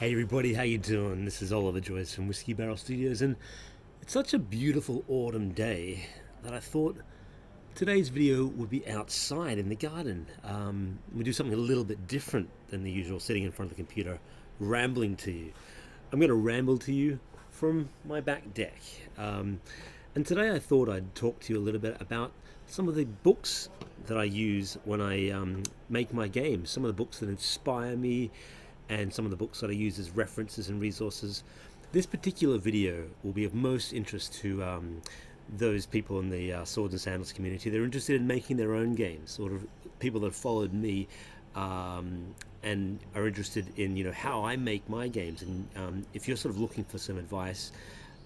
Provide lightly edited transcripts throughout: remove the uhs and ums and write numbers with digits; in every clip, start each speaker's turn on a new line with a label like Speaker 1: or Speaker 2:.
Speaker 1: Hey everybody, how you doing? This is Oliver Joyce from Whiskey Barrel Studios, and it's such a beautiful autumn day that I thought today's video would be outside in the garden. We do something a little bit different than the usual sitting in front of the computer, rambling to you. I'm going to ramble to you from my back deck. And today I thought I'd talk to you a little bit about some of the books that I use when I make my games, some of the books that inspire me, and some of the books that I use as references and resources. This particular video will be of most interest to those people in the Swords and Sandals community. They're interested in making their own games, sort of people that have followed me and are interested in how I make my games. And if you're sort of looking for some advice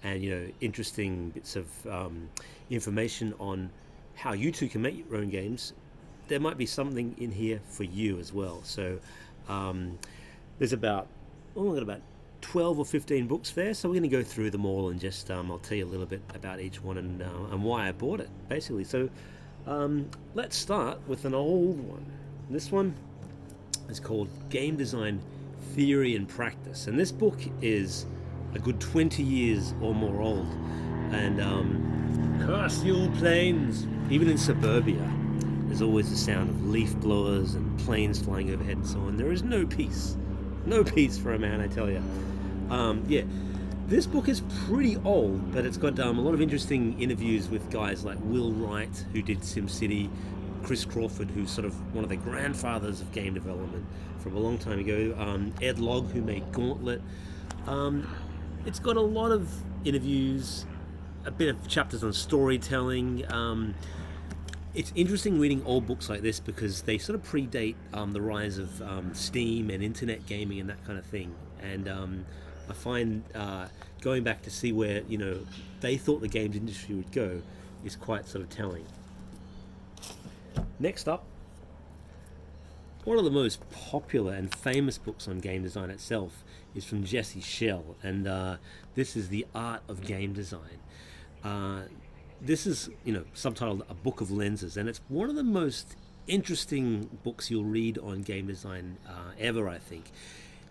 Speaker 1: and interesting bits of information on how you too can make your own games, there might be something in here for you as well. So there's about 12 or 15 books there, so we're going to go through them all and just I'll tell you a little bit about each one and why I bought it, basically. So let's start with an old one. This one is called Game Design Theory and Practice, and this book is a good 20 years or more old. And across the old plains, even in suburbia, there's always the sound of leaf blowers and planes flying overhead and so on. There is no peace. No peace for a man, I tell you. This book is pretty old, but it's got a lot of interesting interviews with guys like Will Wright, who did SimCity, Chris Crawford, who's sort of one of the grandfathers of game development from a long time ago, Ed Logg, who made Gauntlet. It's got a lot of interviews, a bit of chapters on storytelling. It's interesting reading old books like this because they sort of predate the rise of Steam and internet gaming and that kind of thing. And I find going back to see where they thought the games industry would go is quite sort of telling. Next up, one of the most popular and famous books on game design itself is from Jesse Schell, and this is The Art of Game Design. This is, subtitled A Book of Lenses, and it's one of the most interesting books you'll read on game design ever, I think.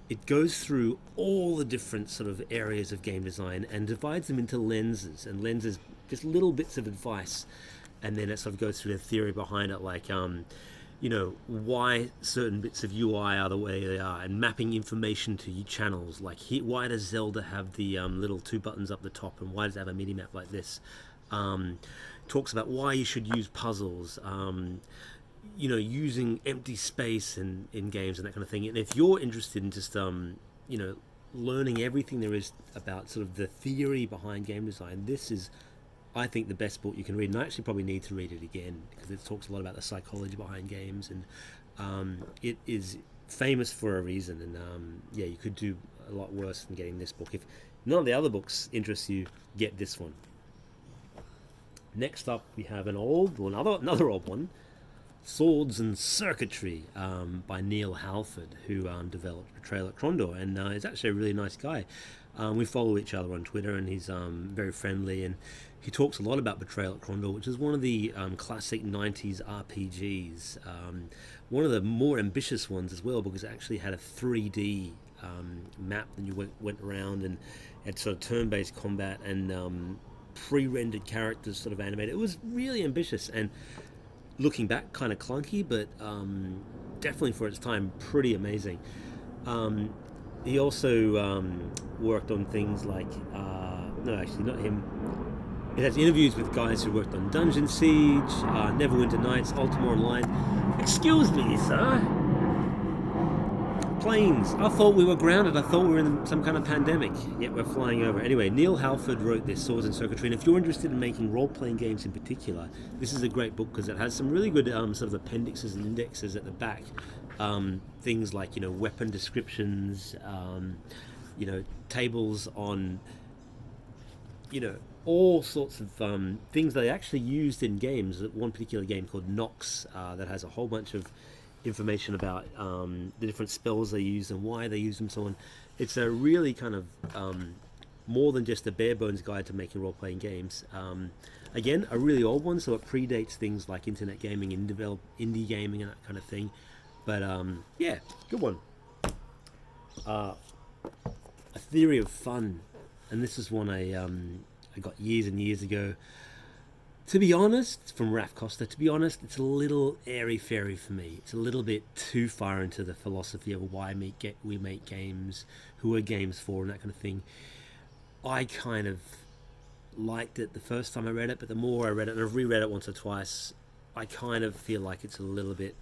Speaker 1: It goes through all the different sort of areas of game design and divides them into lenses, and lenses, just little bits of advice, and then it sort of goes through the theory behind it, like, why certain bits of UI are the way they are, and mapping information to channels, like why does Zelda have the little two buttons up the top, and why does it have a mini map like this? Talks about why you should use puzzles, using empty space in games and that kind of thing. And if you're interested in just learning everything there is about sort of the theory behind game design, this is, I think, the best book you can read. And I actually probably need to read it again because it talks a lot about the psychology behind games, and it is famous for a reason. And you could do a lot worse than getting this book. If none of the other books interest you, get this one. Next up, we have another old one, Swords and Circuitry, by Neil Halford, who developed Betrayal at Krondor, and he's actually a really nice guy. We follow each other on Twitter, and he's very friendly, and he talks a lot about Betrayal at Krondor, which is one of the classic 90s RPGs, one of the more ambitious ones as well, because it actually had a 3D map, and you went around and had sort of turn-based combat and pre-rendered characters sort of animated. It was really ambitious, and looking back, kind of clunky, but definitely for its time, pretty amazing. He also worked on things like, no, actually not him. It has interviews with guys who worked on Dungeon Siege, Neverwinter Nights, Ultima Online. Excuse me, sir. Planes. I thought we were grounded. I thought we were in some kind of pandemic. Yet we're flying over. Anyway, Neil Halford wrote this, Swords and Circuitry, and if you're interested in making role-playing games in particular, this is a great book because it has some really good sort of appendixes and indexes at the back. Things like, weapon descriptions, tables on, all sorts of things they actually used in games. One particular game called Nox that has a whole bunch of information about the different spells they use and why they use them, so on. It's a really kind of more than just a bare bones guide to making role-playing games. Again, a really old one, so it predates things like internet gaming and indie gaming and that kind of thing. But yeah, good one. theory of fun, and this is one I got years and years ago. To be honest, from Raf Costa, to be honest, it's a little airy-fairy for me. It's a little bit too far into the philosophy of why we make games, who are games for, and that kind of thing. I kind of liked it the first time I read it, but the more I read it, and I've reread it once or twice, I kind of feel like it's a little bit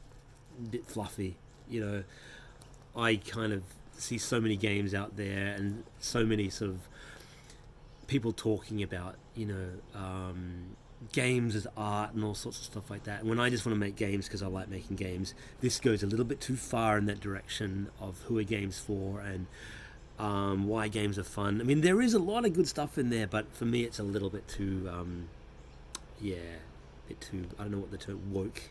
Speaker 1: fluffy. You know, I kind of see so many games out there and so many sort of people talking about, games as art and all sorts of stuff like that. And when I just want to make games because I like making games, this goes a little bit too far in that direction of who are games for and why games are fun. I mean, there is a lot of good stuff in there, but for me, it's a little bit too, I don't know what the term, woke,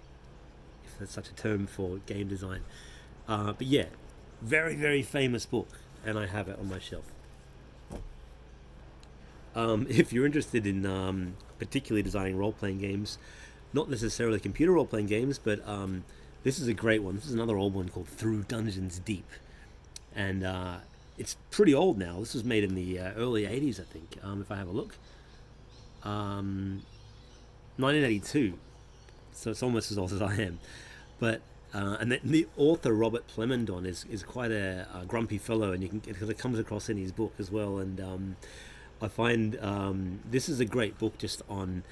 Speaker 1: if there's such a term for game design. But yeah, very, very famous book, and I have it on my shelf. If you're interested in particularly designing role-playing games, not necessarily computer role-playing games, but this is a great one. This is another old one called Through Dungeons Deep, and it's pretty old now. This was made in the early 80s, I think, if I have a look. 1982, so it's almost as old as I am. But and the author Robert Plemondon is quite a grumpy fellow, and it comes across in his book as well. And I find this is a great book just on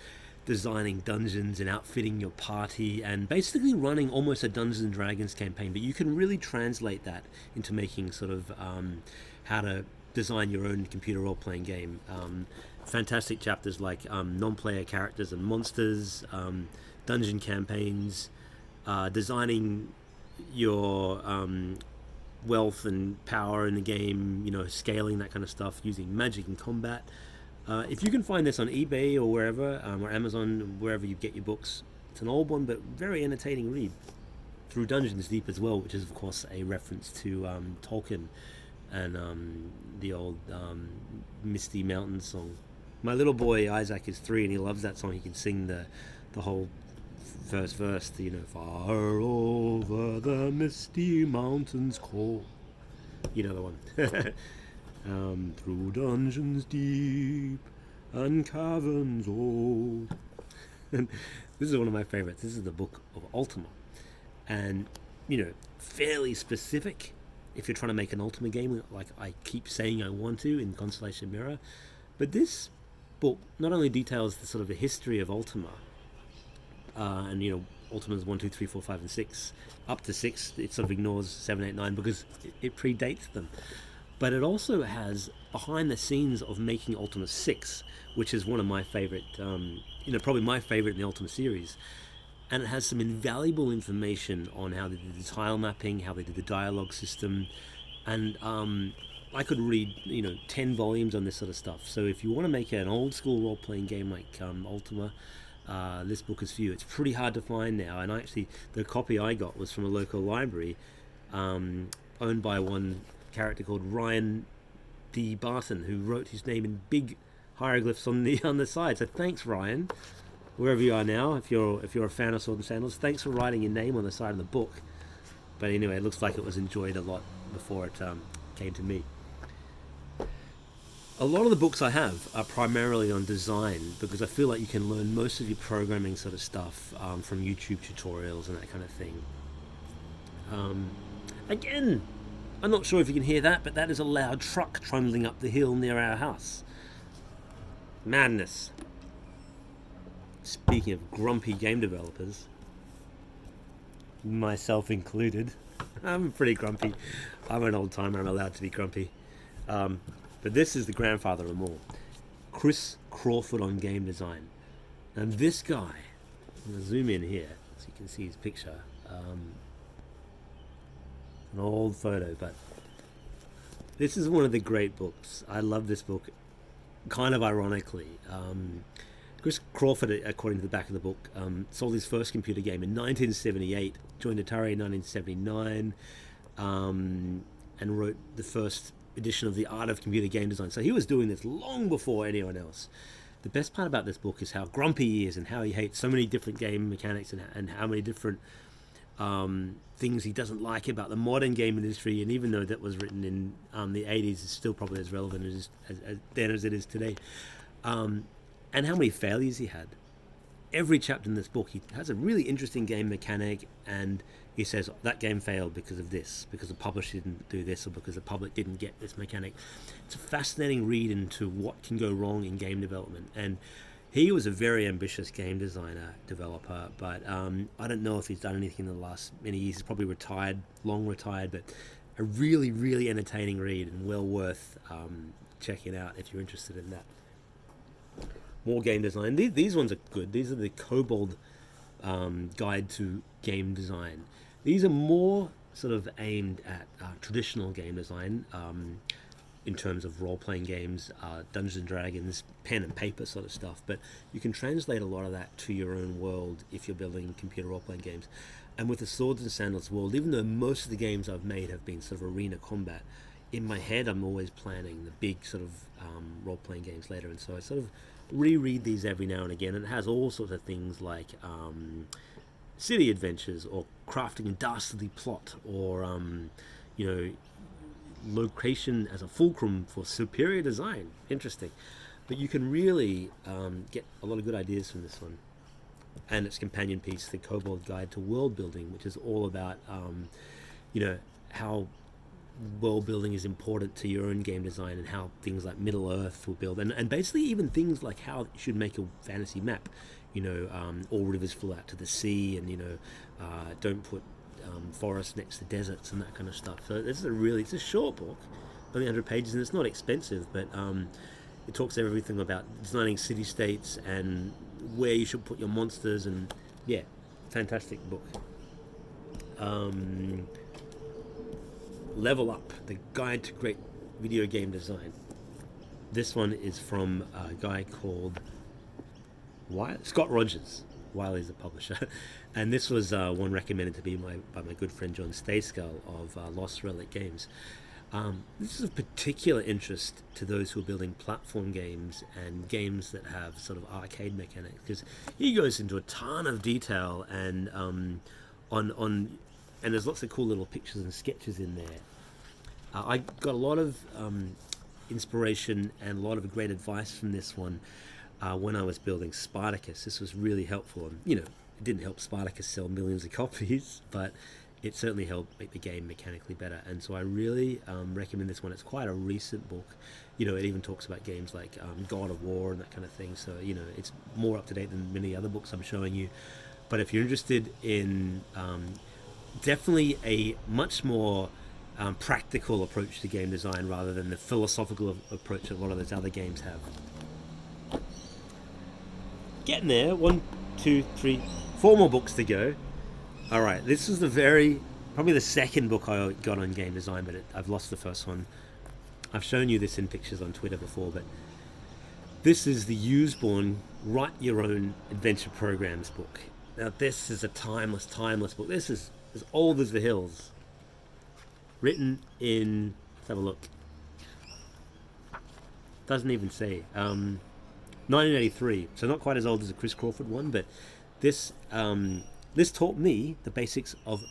Speaker 1: designing dungeons and outfitting your party and basically running almost a Dungeons and Dragons campaign, but you can really translate that into making sort of how to design your own computer role-playing game. Fantastic chapters like non-player characters and monsters, dungeon campaigns, designing your wealth and power in the game, scaling that kind of stuff, using magic and combat. If you can find this on eBay or wherever, or Amazon, wherever you get your books, it's an old one but very entertaining read. Through Dungeons Deep as well, which is of course a reference to Tolkien and the old Misty Mountains song. My little boy Isaac is 3 and he loves that song. He can sing the whole first verse, far over the misty mountains cold. You know the one. Through dungeons deep and caverns old. And this is one of my favorites. This is the book of Ultima. And, fairly specific if you're trying to make an Ultima game, like I keep saying I want to in Constellation Mirror. But this book not only details the sort of the history of Ultima, and Ultima's 1, 2, 3, 4, 5, and 6. Up to 6, it sort of ignores 7, 8, 9 because it predates them. But it also has behind the scenes of making Ultima 6, which is one of my favorite, probably my favorite in the Ultima series. And it has some invaluable information on how they did the tile mapping, how they did the dialogue system, and I could read 10 volumes on this sort of stuff. So if you want to make an old school role-playing game like Ultima, this book is for you. It's pretty hard to find now, and the copy I got was from a local library owned by one character called Ryan D. Barton, who wrote his name in big hieroglyphs on the side. So thanks, Ryan, wherever you are now. If you're a fan of Sword and Sandals, thanks for writing your name on the side of the book. But anyway, it looks like it was enjoyed a lot before it came to me. A lot of the books I have are primarily on design because I feel like you can learn most of your programming sort of stuff from YouTube tutorials and that kind of thing. Again, I'm not sure if you can hear that, but that is a loud truck trundling up the hill near our house. Madness. Speaking of grumpy game developers, myself included, I'm pretty grumpy. I'm an old timer, I'm allowed to be grumpy. But this is the grandfather of them all. Chris Crawford on game design. And this guy, I'm going to zoom in here so you can see his picture. An old photo, but this is one of the great books. I love this book, kind of ironically. Chris Crawford, according to the back of the book, sold his first computer game in 1978, joined Atari in 1979, and wrote the first edition of The Art of Computer Game Design. So he was doing this long before anyone else. The best part about this book is how grumpy he is and how he hates so many different game mechanics and how many different things he doesn't like about the modern game industry, and even though that was written in the 80s, it's still probably as relevant as then as it is today. And how many failures he had. Every chapter in this book, he has a really interesting game mechanic, and he says that game failed because of this, because the publisher didn't do this, or because the public didn't get this mechanic. It's a fascinating read into what can go wrong in game development. And he was a very ambitious game designer, developer, but I don't know if he's done anything in the last many years. He's probably retired, long retired, but a really, really entertaining read, and well worth checking out if you're interested in that. More game design. These ones are good. These are the Kobold Guide to Game Design. These are more sort of aimed at traditional game design in terms of role-playing games, Dungeons and Dragons, pen and paper sort of stuff. But you can translate a lot of that to your own world if you're building computer role-playing games. And with the Swords and Sandals world, even though most of the games I've made have been sort of arena combat, in my head I'm always planning the big sort of role-playing games later. And so I sort of reread these every now and again, and it has all sorts of things like city adventures, or crafting a dastardly plot, or location as a fulcrum for superior design. Interesting. But you can really get a lot of good ideas from this one. And its companion piece, the Kobold Guide to World Building, which is all about how world building is important to your own game design, and how things like Middle Earth will build, and basically even things like how you should make a fantasy map. All rivers flow out to the sea, and don't put forests next to deserts and that kind of stuff. So it's a short book, only 100 pages, and it's not expensive, but it talks everything about designing city states and where you should put your monsters, and yeah, fantastic book. Level Up, the Guide to Great Video Game Design. This one is from a guy called Scott Rogers. Wiley's the publisher. And this was one recommended to me by my good friend John Stayskull of Lost Relic Games. This is of particular interest to those who are building platform games and games that have sort of arcade mechanics, because he goes into a ton of detail and and there's lots of cool little pictures and sketches in there. I got a lot of inspiration and a lot of great advice from this one when I was building Spartacus. This was really helpful. And, it didn't help Spartacus sell millions of copies, but it certainly helped make the game mechanically better. And so I really recommend this one. It's quite a recent book. It even talks about games like God of War and that kind of thing. So, it's more up to date than many other books I'm showing you. But if you're interested in definitely a much more practical approach to game design rather than the philosophical approach that a lot of those other games have. Getting there. 1, 2, 3, 4 more books to go. All right, this is probably the second book I got on game design, but I've lost the first one. I've shown you this in pictures on Twitter before, but this is the Usborne Write Your Own Adventure Programs book. Now, this is a timeless book. This is as old as the hills. Written in, let's have a look. Doesn't even say. 1983. So not quite as old as the Chris Crawford one, but this taught me the basics of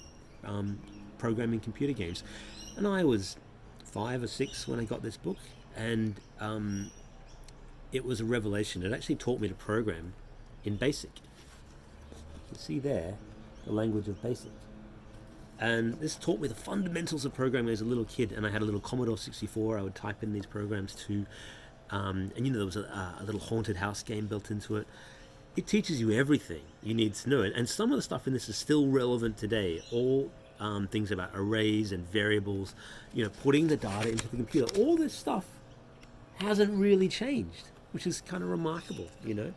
Speaker 1: programming computer games. And I was 5 or 6 when I got this book, and it was a revelation. It actually taught me to program in BASIC. You see there the language of BASIC. And this taught me the fundamentals of programming as a little kid. And I had a little Commodore 64. I would type in these programs too. And there was a little haunted house game built into it. It teaches you everything you need to know. And some of the stuff in this is still relevant today. All things about arrays and variables, putting the data into the computer. All this stuff hasn't really changed, which is kind of remarkable, You'd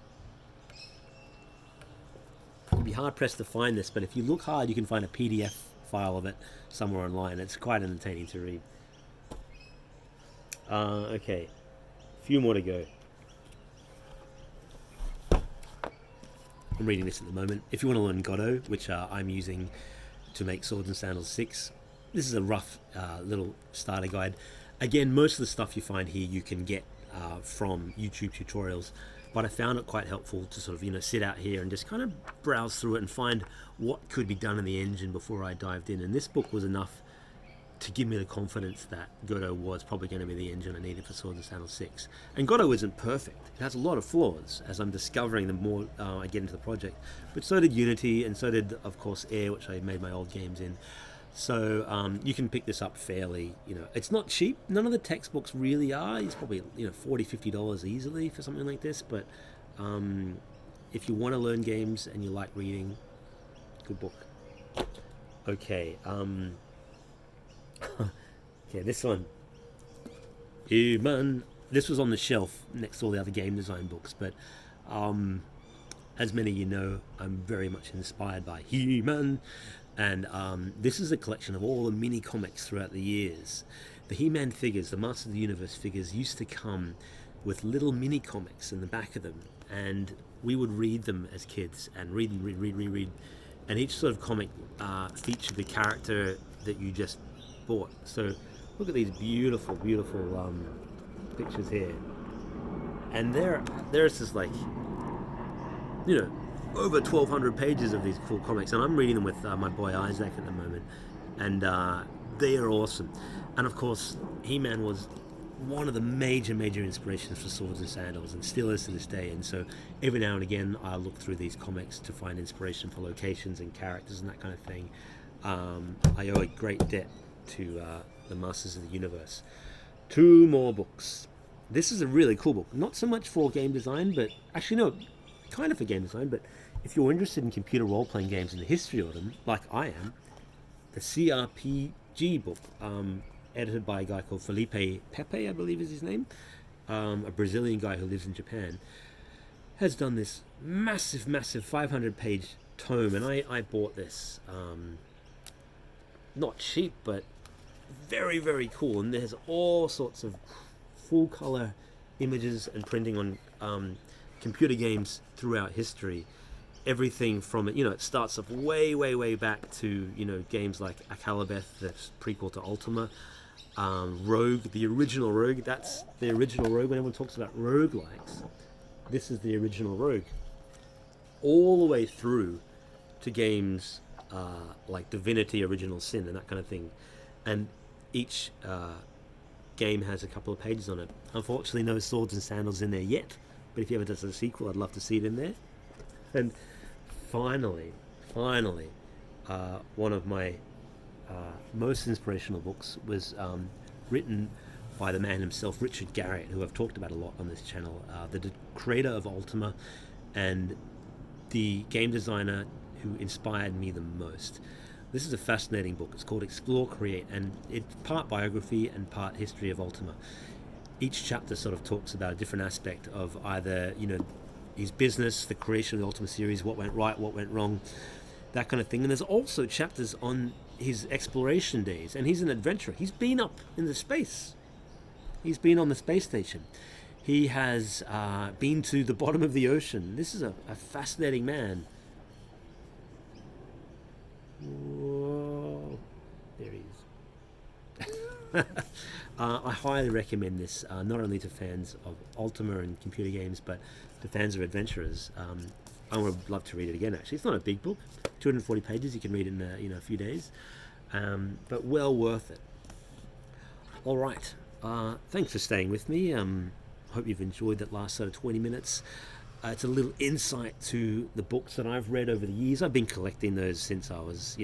Speaker 1: be hard-pressed to find this, but if you look hard, you can find a PDF file of it somewhere online. It's quite entertaining to read. Okay, a few more to go. I'm reading this at the moment. If you want to learn Godot, which I'm using to make Swords and Sandals 6, this is a rough little starter guide. Again, most of the stuff you find here you can get from YouTube tutorials. but I found it quite helpful to sort of, sit out here and just kind of browse through it and find what could be done in the engine before I dived in. And this book was enough to give me the confidence that Godot was probably going to be the engine I needed for Swords and Sandals 6. And Godot isn't perfect. It has a lot of flaws, as I'm discovering the more I get into the project. But so did Unity, and so did, of course, Air, which I made my old games in. So you can pick this up fairly, it's not cheap. None of the textbooks really are. It's probably, $40-50 easily for something like this. But if you want to learn games and you like reading, good book. Okay, okay, this one. He-Man. This was on the shelf next to all the other game design books, but as many of you know, I'm very much inspired by He-Man. And this is a collection of all the mini comics throughout the years. The He-Man figures, the Masters of the Universe figures, used to come with little mini comics in the back of them, and we would read them as kids and read. And each sort of comic featured the character that you just bought. So look at these beautiful pictures here, and there's just like over 1,200 pages of these cool comics, and I'm reading them with my boy Isaac at the moment, and they are awesome. And of course, He-Man was one of the major inspirations for Swords and Sandals, and still is to this day. And so every now and again I look through these comics to find inspiration for locations and characters and that kind of thing. I owe a great debt to the Masters of the Universe. 2 more books. This is a really cool book, not so much for game design, but actually no, kind of for game design, but if you're interested in computer role-playing games and the history of them, like I am, the CRPG book, edited by a guy called Felipe Pepe, I believe is his name, a Brazilian guy who lives in Japan, has done this massive 500-page tome, and I bought this, not cheap, but very cool, and there's all sorts of full-color images and printing on computer games throughout history. Everything from it starts off way back to games like Akalabeth, the prequel to Ultima, Rogue, the original Rogue. That's the original Rogue. When everyone talks about roguelikes, this is the original Rogue, all the way through to games like Divinity: Original Sin and that kind of thing. And each game has a couple of pages on it. Unfortunately, no Swords and Sandals in there yet, but if you ever does a sequel, I'd love to see it in there. And finally, one of my most inspirational books was written by the man himself, Richard Garriott, who I've talked about a lot on this channel, the creator of Ultima and the game designer who inspired me the most. This is a fascinating book. It's called Explore, Create, and it's part biography and part history of Ultima. Each chapter sort of talks about a different aspect of either, his business, the creation of the Ultima series, what went right, what went wrong, that kind of thing. And there's also chapters on his exploration days, and he's an adventurer. He's been up in the space. He's been on the space station. He has been to the bottom of the ocean. This is a fascinating man. Whoa. There he is. I highly recommend this, not only to fans of Ultima and computer games, but to fans of adventurers. I would love to read it again, actually. It's not a big book, 240 pages. You can read it in a few days, but well worth it. All right. Thanks for staying with me. Hope you've enjoyed that last sort of 20 minutes. It's a little insight to the books that I've read over the years. I've been collecting those since I was,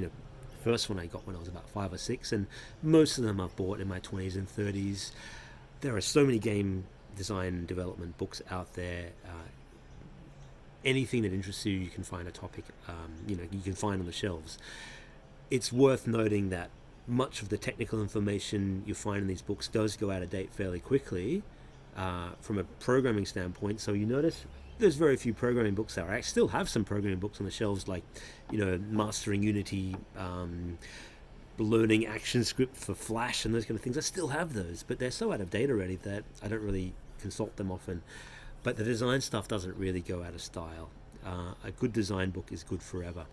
Speaker 1: first one I got when I was about 5 or 6, and most of them I've bought in my 20s and 30s. There are so many game design and development books out there. Anything that interests you, you can find a topic, you can find on the shelves. It's worth noting that much of the technical information you find in these books does go out of date fairly quickly from a programming standpoint. So you notice there's very few programming books out. I still have some programming books on the shelves, like mastering Unity, learning ActionScript for Flash and those kind of things. I still have those, but they're so out of date already that I don't really consult them often. But the design stuff doesn't really go out of style. A good design book is good forever,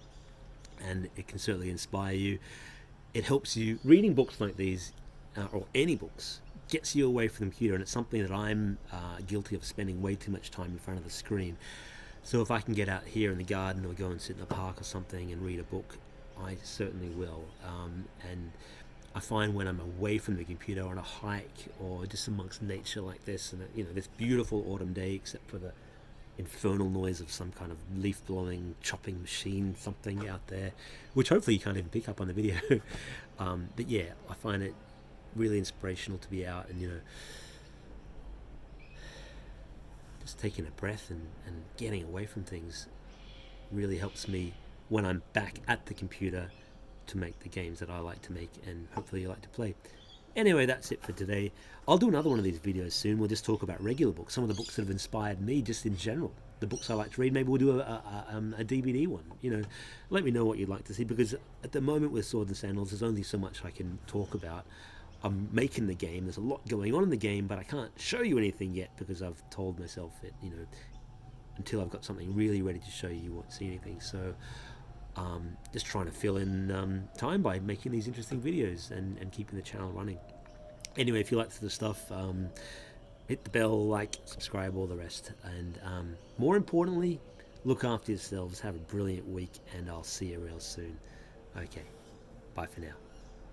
Speaker 1: and it can certainly inspire you. It helps you. Reading books like these, or any books, gets you away from the computer, and it's something that I'm guilty of, spending way too much time in front of the screen. So if I can get out here in the garden or go and sit in a park or something and read a book, I certainly will. And I find when I'm away from the computer on a hike or just amongst nature like this, and this beautiful autumn day, except for the infernal noise of some kind of leaf blowing chopping machine, something out there, which hopefully you can't even pick up on the video. But yeah, I find it really inspirational to be out and just taking a breath and getting away from things really helps me when I'm back at the computer to make the games that I like to make and hopefully you like to play. Anyway, that's it for today. I'll do another one of these videos soon. We'll just talk about regular books, some of the books that have inspired me just in general, the books I like to read. Maybe we'll do a DVD one. Let me know what you'd like to see, because at the moment with Swords and Sandals, there's only so much I can talk about. I'm making the game. There's a lot going on in the game, but I can't show you anything yet because I've told myself that, until I've got something really ready to show you, you won't see anything. So just trying to fill in time by making these interesting videos and keeping the channel running. Anyway, if you like the stuff, hit the bell, like, subscribe, all the rest. And more importantly, look after yourselves. Have a brilliant week, and I'll see you real soon. Okay, bye for now.